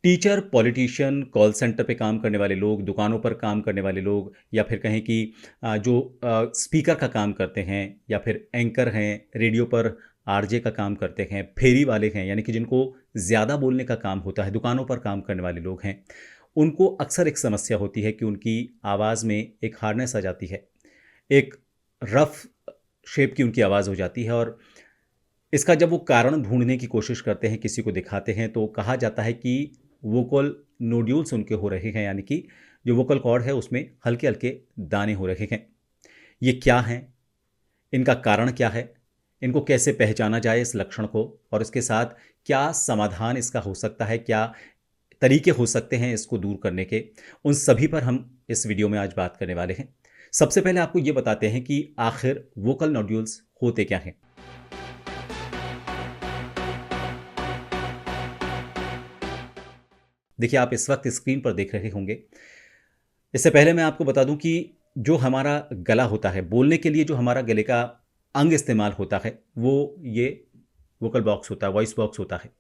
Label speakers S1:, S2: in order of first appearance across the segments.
S1: Teacher, politician, call centre पे काम करने वाले लोग, दुकानों पर काम करने वाले लोग या फिर कहें कि जो स्पीकर का काम करते हैं या फिर एंकर हैं, रेडियो पर आरजे का काम करते हैं, फेरी वाले हैं, यानी कि जिनको ज़्यादा बोलने का काम होता है, दुकानों पर काम करने वाले लोग हैं, उनको अक्सर एक समस्या होती है कि उनकी आवाज़ में एक हार्डनेस आ जाती है। एक रफ़ शेप की उनकी आवाज़ हो जाती है और इसका जब वो कारण ढूँढने की कोशिश करते हैं, किसी को दिखाते हैं, तो कहा जाता है कि वोकल नोड्यूल्स उनके हो रहे हैं, यानी कि जो वोकल कॉर्ड है उसमें हल्के-हल्के दाने हो रहे हैं। ये क्या हैं? इनका कारण क्या है? इनको कैसे पहचाना जाए इस लक्षण को और इसके साथ क्या समाधान इसका हो सकता है? क्या तरीके हो सकते हैं इसको दूर करने के? उन सभी पर हम इस वीडियो में आज बात करने वाले हैं। सबसे पहले आपको ये बताते हैं कि आखिर वोकल नोड्यूल्स होते क्या हैं? देखिए, आप इस वक्त स्क्रीन पर देख रहे होंगे। इससे पहले मैं आपको बता दूं कि जो हमारा गला होता है, बोलने के लिए जो हमारा गले का अंग इस्तेमाल होता है, वो ये वोकल बॉक्स होता है, वॉइस बॉक्स होता है।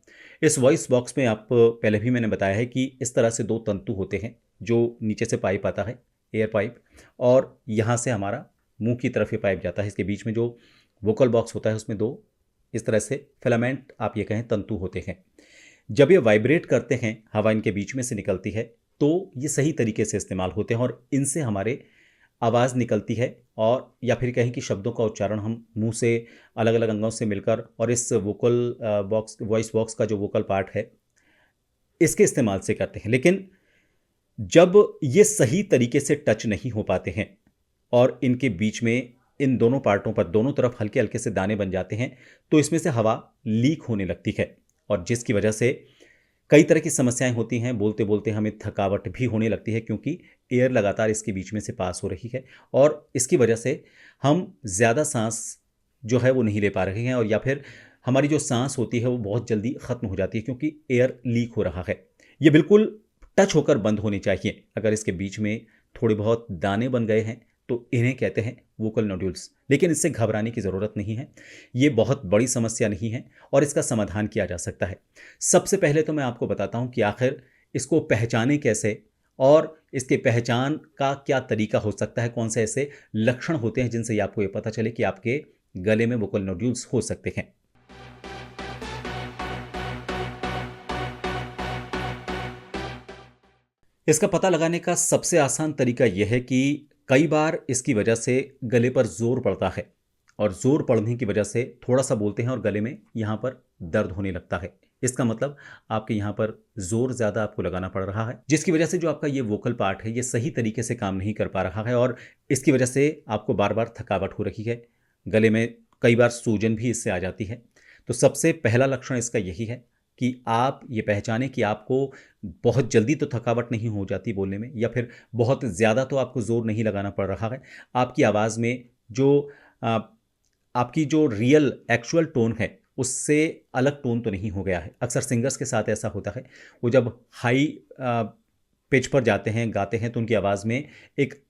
S1: इस वॉइस बॉक्स में आप पहले भी मैंने बताया है कि इस तरह से दो तंतु होते हैं, जो नीचे से पाइप आता है, एयर पाइप, और यहाँ से हमारा मुंह की तरफ ये पाइप जाता है। इसके बीच में जो वोकल बॉक्स होता है उसमें दो इस तरह से फिलामेंट, आप ये कहें, तंतु होते हैं। जब ये वाइब्रेट करते हैं, हवा इनके बीच में से निकलती है, तो ये सही तरीके से इस्तेमाल होते हैं और इनसे हमारे आवाज़ निकलती है, और या फिर कहें कि शब्दों का उच्चारण हम मुंह से अलग अलग अंगों से मिलकर और इस वोकल बॉक्स, वॉइस बॉक्स का जो वोकल पार्ट है, इसके इस्तेमाल से करते हैं। लेकिन जब ये सही तरीके से टच नहीं हो पाते हैं और इनके बीच में, इन दोनों पार्टों पर दोनों तरफ हल्के हल्के से दाने बन जाते हैं, तो इसमें से हवा लीक होने लगती है और जिसकी वजह से कई तरह की समस्याएं होती हैं। बोलते बोलते हमें थकावट भी होने लगती है क्योंकि एयर लगातार इसके बीच में से पास हो रही है और इसकी वजह से हम ज़्यादा सांस जो है वो नहीं ले पा रहे हैं, और या फिर हमारी जो सांस होती है वो बहुत जल्दी ख़त्म हो जाती है क्योंकि एयर लीक हो रहा है। ये बिल्कुल टच होकर बंद होनी चाहिए। अगर इसके बीच में थोड़े बहुत दाने बन गए हैं तो इन्हें कहते हैं वोकल नोड्यूल्स। लेकिन इससे घबराने की ज़रूरत नहीं है, ये बहुत बड़ी समस्या नहीं है और इसका समाधान किया जा सकता है। सबसे पहले तो मैं आपको बताता हूँ कि आखिर इसको पहचानें कैसे और इसके पहचान का क्या तरीका हो सकता है, कौन से ऐसे लक्षण होते हैं जिनसे आपको ये पता चले कि आपके गले में वोकल नोड्यूल्स हो सकते हैं। इसका पता लगाने का सबसे आसान तरीका यह है कि कई बार इसकी वजह से गले पर जोर पड़ता है और जोर पड़ने की वजह से थोड़ा सा बोलते हैं और गले में यहाँ पर दर्द होने लगता है। इसका मतलब आपके यहाँ पर जोर ज़्यादा आपको लगाना पड़ रहा है, जिसकी वजह से जो आपका ये वोकल पार्ट है ये सही तरीके से काम नहीं कर पा रहा है और इसकी वजह से आपको बार बार थकावट हो रही है, गले में कई बार सूजन भी इससे आ जाती है। तो सबसे पहला लक्षण इसका यही है कि आप ये पहचानें कि आपको बहुत जल्दी तो थकावट नहीं हो जाती बोलने में, या फिर बहुत ज़्यादा तो आपको ज़ोर नहीं लगाना पड़ रहा है। आपकी आवाज़ में जो अ, आपकी जो रियल एक्चुअल टोन है उससे अलग टोन तो नहीं हो गया है। अक्सर सिंगर्स के साथ ऐसा होता है, वो जब हाई पिच पर जाते हैं, गाते हैं, तो उनकी आवाज़ में एक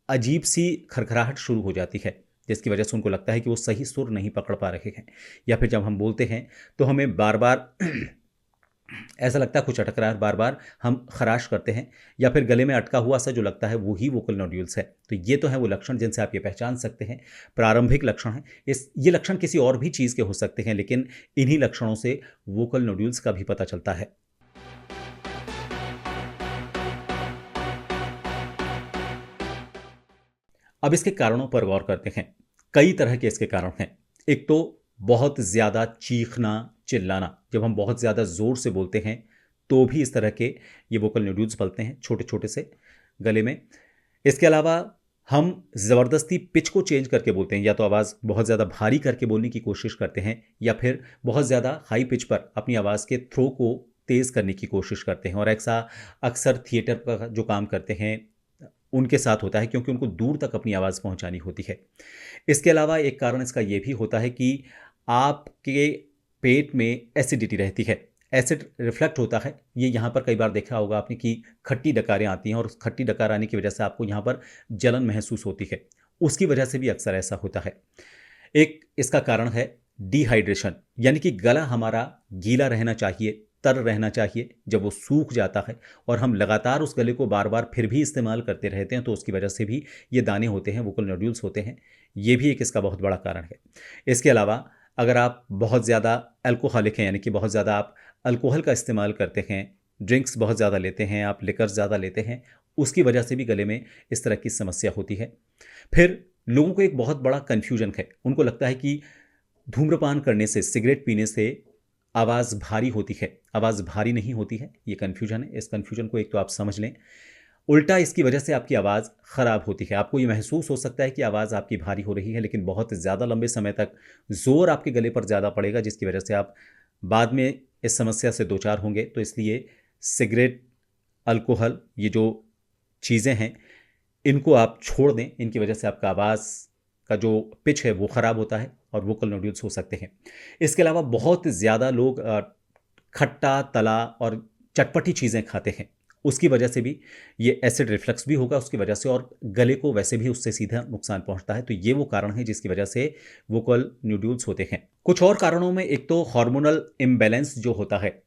S1: अजीब सी खरखराहट शुरू हो जाती है, जिसकी वजह से उनको लगता है कि वो सही सुर नहीं पकड़ पा रहे हैं। या फिर जब हम बोलते हैं तो हमें बार बार ऐसा लगता है कुछ अटक रहा है, बार बार हम खराश करते हैं या फिर गले में अटका हुआ सा जो लगता है वो ही वोकल नोड्यूल्स है। तो ये तो है वो लक्षण जिनसे आप ये पहचान सकते हैं, प्रारंभिक लक्षण है। ये लक्षण किसी और भी चीज़ के हो सकते हैं, लेकिन इन्हीं लक्षणों से वोकल नोड्यूल्स का भी पता चलता है। अब इसके कारणों पर गौर करते हैं। कई तरह के इसके कारण हैं। एक तो बहुत ज़्यादा चीखना, चिल्लाना। जब हम बहुत ज़्यादा ज़ोर से बोलते हैं तो भी इस तरह के ये वोकल नोड्यूल्स पलते हैं, छोटे छोटे से गले में। इसके अलावा हम ज़बरदस्ती पिच को चेंज करके बोलते हैं, या तो आवाज़ बहुत ज़्यादा भारी करके बोलने की कोशिश करते हैं या फिर बहुत ज़्यादा हाई पिच पर अपनी आवाज़ के थ्रो को तेज़ करने की कोशिश करते हैं, और ऐसा अक्सर थिएटर का जो काम करते हैं उनके साथ होता है क्योंकि उनको दूर तक अपनी आवाज़ पहुंचानी होती है। इसके अलावा एक कारण इसका ये भी होता है कि आपके पेट में एसिडिटी रहती है, एसिड रिफ्लेक्ट होता है। ये यहाँ पर कई बार देखा होगा आपने कि खट्टी डकारें आती हैं और उस खट्टी डकार आने की वजह से आपको यहाँ पर जलन महसूस होती है, उसकी वजह से भी अक्सर ऐसा होता है। एक इसका कारण है डिहाइड्रेशन, यानी कि गला हमारा गीला रहना चाहिए, तर रहना चाहिए। जब वो सूख जाता है और हम लगातार उस गले को बार बार फिर भी इस्तेमाल करते रहते हैं तो उसकी वजह से भी ये दाने होते हैं, वोकल नोड्यूल्स होते हैं। ये भी एक इसका बहुत बड़ा कारण है। इसके अलावा अगर आप बहुत ज़्यादा अल्कोहलिक हैं, यानी कि बहुत ज़्यादा आप अल्कोहल का इस्तेमाल करते हैं, ड्रिंक्स बहुत ज़्यादा लेते हैं, आप लिकर ज़्यादा लेते हैं, उसकी वजह से भी गले में इस तरह की समस्या होती है। फिर लोगों को एक बहुत बड़ा कन्फ्यूजन है, उनको लगता है कि धूम्रपान करने से, सिगरेट पीने से आवाज़ भारी होती है। आवाज़ भारी नहीं होती है, ये कन्फ्यूजन है। इस कन्फ्यूजन को एक तो आप समझ लें। उल्टा इसकी वजह से आपकी आवाज़ ख़राब होती है। आपको ये महसूस हो सकता है कि आवाज़ आपकी भारी हो रही है, लेकिन बहुत ज़्यादा लंबे समय तक ज़ोर आपके गले पर ज़्यादा पड़ेगा, जिसकी वजह से आप बाद में इस समस्या से दो चार होंगे। तो इसलिए सिगरेट, अल्कोहल, ये जो चीज़ें हैं, इनको आप छोड़ दें। इनकी वजह से आपका आवाज़ का जो पिच है वो ख़राब होता है और वोकल नोड्यूल्स हो सकते हैं। इसके अलावा बहुत ज़्यादा लोग खट्टा, तला और चटपटी चीज़ें खाते हैं, उसकी वजह से भी ये एसिड रिफ्लक्स भी होगा उसकी वजह से, और गले को वैसे भी उससे सीधा नुकसान पहुंचता है। तो ये वो कारण है जिसकी वजह से वोकल नोड्यूल्स होते हैं। कुछ और कारणों में एक तो हार्मोनल इम्बैलेंस जो होता है,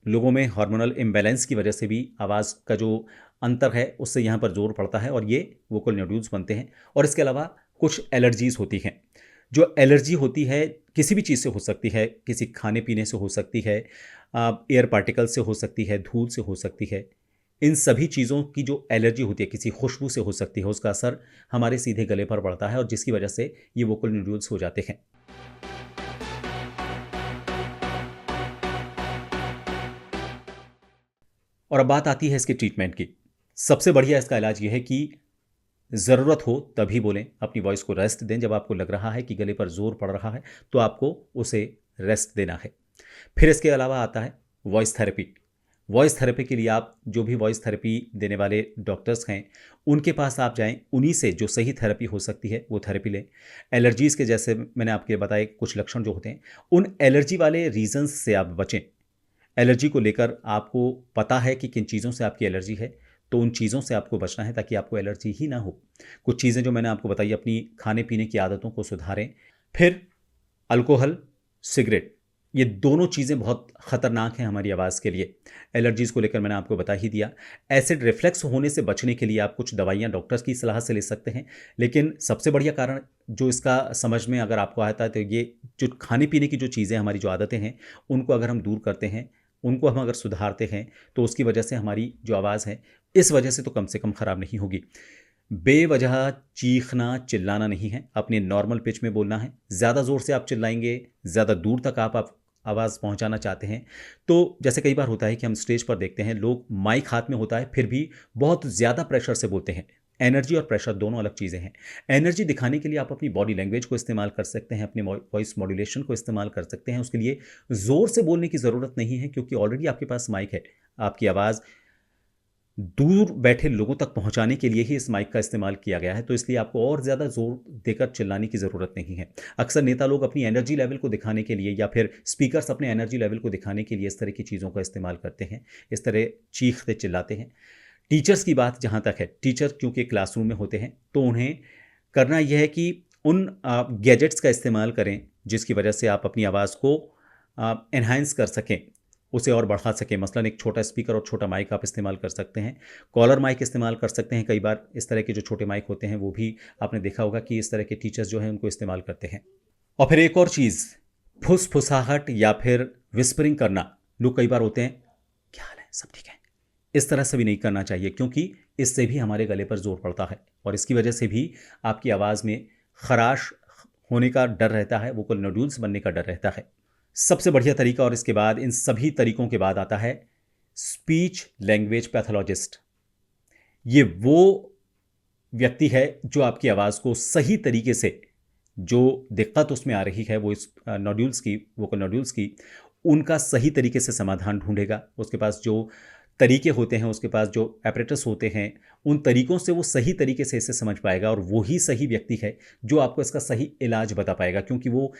S1: लोगों में हार्मोनल इम्बैलेंस की वजह से भी आवाज़ का जो अंतर है उससे यहाँ पर जोर पड़ता है और ये वोकल नोड्यूल्स बनते हैं। और इसके अलावा कुछ एलर्जीज़ होती हैं। जो एलर्जी होती है किसी भी चीज़ से हो सकती है, किसी खाने पीने से हो सकती है, एयर पार्टिकल से हो सकती है, धूल से हो सकती है। इन सभी चीज़ों की जो एलर्जी होती है, किसी खुशबू से हो सकती है, उसका असर हमारे सीधे गले पर पड़ता है और जिसकी वजह से ये वोकल नोड्यूल्स हो जाते हैं। और अब बात आती है इसके ट्रीटमेंट की। सबसे बढ़िया इसका इलाज ये है कि ज़रूरत हो तभी बोलें, अपनी वॉइस को रेस्ट दें। जब आपको लग रहा है कि गले पर ज़ोर पड़ रहा है तो आपको उसे रेस्ट देना है। फिर इसके अलावा आता है वॉइस थेरेपी। वॉइस थेरेपी के लिए आप जो भी वॉइस थेरेपी देने वाले डॉक्टर्स हैं उनके पास आप जाएं, उन्हीं से जो सही थेरेपी हो सकती है वो थेरेपी लें। एलर्जीज़ के जैसे मैंने आपके बताए कुछ लक्षण जो होते हैं, उन एलर्जी वाले रीजंस से आप बचें। एलर्जी को लेकर आपको पता है कि किन चीज़ों से आपकी एलर्जी है, तो उन चीज़ों से आपको बचना है ताकि आपको एलर्जी ही ना हो। कुछ चीज़ें जो मैंने आपको बताई, अपनी खाने पीने की आदतों को सुधारें। फिर अल्कोहल, सिगरेट, ये दोनों चीज़ें बहुत ख़तरनाक हैं हमारी आवाज़ के लिए। एलर्जीज़ को लेकर मैंने आपको बता ही दिया। एसिड रिफ्लेक्स होने से बचने के लिए आप कुछ दवाइयाँ डॉक्टर्स की सलाह से ले सकते हैं, लेकिन सबसे बढ़िया कारण जो इसका समझ में अगर आपको आता है तो ये जो खाने पीने की जो चीज़ें, हमारी जो आदतें हैं, उनको अगर हम दूर करते हैं, उनको हम अगर सुधारते हैं, तो उसकी वजह से हमारी जो आवाज़ है इस वजह से तो कम से कम ख़राब नहीं होगी। बेवजह चीखना, चिल्लाना नहीं है, अपने नॉर्मल पिच में बोलना है। ज़्यादा ज़ोर से आप चिल्लाएंगे, ज़्यादा दूर तक आप आवाज़ पहुंचाना चाहते हैं, तो जैसे कई बार होता है कि हम स्टेज पर देखते हैं, लोग माइक हाथ में होता है फिर भी बहुत ज़्यादा प्रेशर से बोलते हैं। एनर्जी और प्रेशर दोनों अलग चीज़ें हैं। एनर्जी दिखाने के लिए आप अपनी बॉडी लैंग्वेज को इस्तेमाल कर सकते हैं, अपने वॉइस मॉड्यूलेशन को इस्तेमाल कर सकते हैं। उसके लिए ज़ोर से बोलने की ज़रूरत नहीं है, क्योंकि ऑलरेडी आपके पास माइक है। आपकी आवाज़ दूर बैठे लोगों तक पहुंचाने के लिए ही इस माइक का इस्तेमाल किया गया है, तो इसलिए आपको और ज़्यादा जोर देकर चिल्लाने की ज़रूरत नहीं है। अक्सर नेता लोग अपनी एनर्जी लेवल को दिखाने के लिए या फिर स्पीकर्स अपने एनर्जी लेवल को दिखाने के लिए इस तरह की चीज़ों का इस्तेमाल करते हैं, इस तरह चीखते चिल्लाते हैं। टीचर्स की बात जहाँ तक है, टीचर क्योंकि क्लासरूम में होते हैं तो उन्हें करना यह है कि उन गैजेट्स का इस्तेमाल करें जिसकी वजह से आप अपनी आवाज़ को एनहांस कर सकें, उसे और बढ़ा सकें। मसलन एक छोटा स्पीकर और छोटा माइक आप इस्तेमाल कर सकते हैं, कॉलर माइक इस्तेमाल कर सकते हैं। कई बार इस तरह के जो छोटे माइक होते हैं वो भी आपने देखा होगा कि इस तरह के टीचर्स जो हैं उनको इस्तेमाल करते हैं। और फिर एक और चीज़, फुसफुसाहट या फिर विस्परिंग करना। लोग कई बार होते हैं, क्या हाल है, सब ठीक है, इस तरह से भी नहीं करना चाहिए, क्योंकि इससे भी हमारे गले पर जोर पड़ता है और इसकी वजह से भी आपकी आवाज़ में खराश होने का डर रहता है, वोकल नोड्यूल्स बनने का डर रहता है। सबसे बढ़िया तरीका, और इसके बाद इन सभी तरीकों के बाद आता है स्पीच लैंग्वेज पैथोलॉजिस्ट। ये वो व्यक्ति है जो आपकी आवाज़ को सही तरीके से, जो दिक्कत उसमें आ रही है वो इस नोड्यूल्स की, वोकल नोड्यूल्स की, उनका सही तरीके से समाधान ढूंढेगा। उसके पास जो तरीके होते हैं, उसके पास जो एपरेटस होते हैं, उन तरीकों से वो सही तरीके से इसे समझ पाएगा और वही सही व्यक्ति है जो आपको इसका सही इलाज बता पाएगा, क्योंकि वो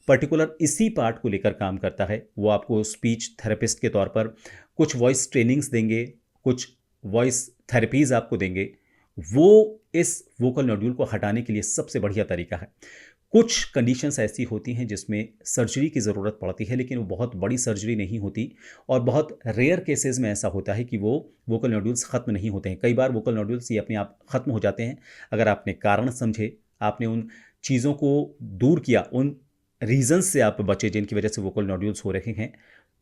S1: पर्टिकुलर इसी पार्ट को लेकर काम करता है। वो आपको स्पीच थेरेपिस्ट के तौर पर कुछ वॉइस ट्रेनिंग्स देंगे, कुछ वॉइस थेरेपीज़ आपको देंगे। वो इस वोकल नोड्यूल को हटाने के लिए सबसे बढ़िया तरीका है। कुछ कंडीशंस ऐसी होती हैं जिसमें सर्जरी की ज़रूरत पड़ती है, लेकिन वो बहुत बड़ी सर्जरी नहीं होती और बहुत रेयर केसेस में ऐसा होता है कि वो वोकल नोड्यूल्स ख़त्म नहीं होते हैं। कई बार वोकल नोड्यूल्स ये अपने आप ख़त्म हो जाते हैं। अगर आपने कारण समझे, आपने उन चीज़ों को दूर किया, उन रीज़न्स से आप बचे जिनकी वजह से वोकल नोड्यूल्स हो रहे हैं,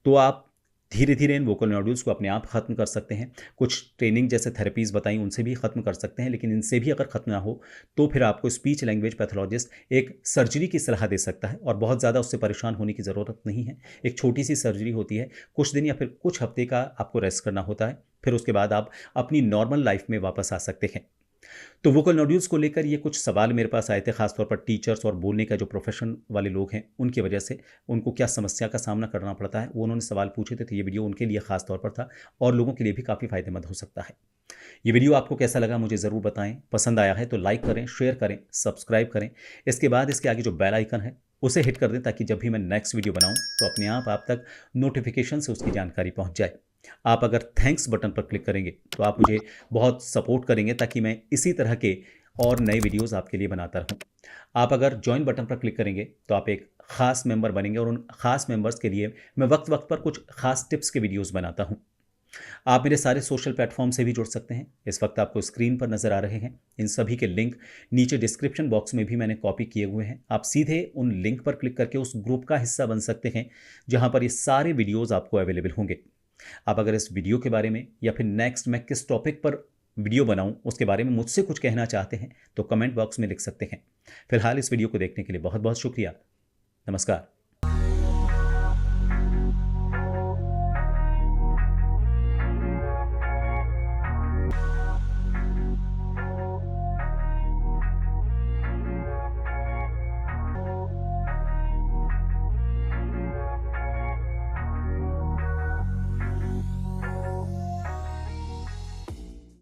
S1: तो आप धीरे धीरे इन वोकल नोड्यूल्स को अपने आप ख़त्म कर सकते हैं। कुछ ट्रेनिंग जैसे थेरेपीज़ बताई उनसे भी ख़त्म कर सकते हैं, लेकिन इनसे भी अगर ख़त्म ना हो तो फिर आपको स्पीच लैंग्वेज पैथोलॉजिस्ट एक सर्जरी की सलाह दे सकता है और बहुत ज़्यादा उससे परेशान होने की ज़रूरत नहीं है। एक छोटी सी सर्जरी होती है, कुछ दिन या फिर कुछ हफ्ते का आपको रेस्ट करना होता है, फिर उसके बाद आप अपनी नॉर्मल लाइफ में वापस आ सकते हैं। तो वोकल नोड्यूल्स को लेकर ये कुछ सवाल मेरे पास आए थे, खासतौर पर टीचर्स और बोलने का जो प्रोफेशन वाले लोग हैं उनकी वजह से उनको क्या समस्या का सामना करना पड़ता है, वो उन्होंने सवाल पूछे थे। तो ये वीडियो उनके लिए खास तौर पर था और लोगों के लिए भी काफ़ी फायदेमंद हो सकता है। ये वीडियो आपको कैसा लगा मुझे ज़रूर बताएं। पसंद आया है तो लाइक करें, शेयर करें, सब्सक्राइब करें। इसके बाद इसके आगे जो बेल आइकन है उसे हिट कर दें ताकि जब भी मैं नेक्स्ट वीडियो बनाऊं तो अपने आप तक नोटिफिकेशन से उसकी जानकारी पहुंच जाए। आप अगर थैंक्स बटन पर क्लिक करेंगे तो आप मुझे बहुत सपोर्ट करेंगे ताकि मैं इसी तरह के और नए वीडियोस आपके लिए बनाता रहूं। आप अगर ज्वाइन बटन पर क्लिक करेंगे तो आप एक खास मेंबर बनेंगे और उन खास मेंबर्स के लिए मैं वक्त वक्त पर कुछ खास टिप्स के वीडियोस बनाता हूं। आप मेरे सारे सोशल प्लेटफॉर्म से भी जुड़ सकते हैं। इस वक्त आपको स्क्रीन पर नजर आ रहे हैं, इन सभी के लिंक नीचे डिस्क्रिप्शन बॉक्स में भी मैंने कॉपी किए हुए हैं। आप सीधे उन लिंक पर क्लिक करके उस ग्रुप का हिस्सा बन सकते हैं जहां पर ये सारे वीडियोस आपको अवेलेबल होंगे। आप अगर इस वीडियो के बारे में या फिर नेक्स्ट मैं किस टॉपिक पर वीडियो बनाऊं उसके बारे में मुझसे कुछ कहना चाहते हैं तो कमेंट बॉक्स में लिख सकते हैं। फिलहाल इस वीडियो को देखने के लिए बहुत बहुत शुक्रिया। नमस्कार।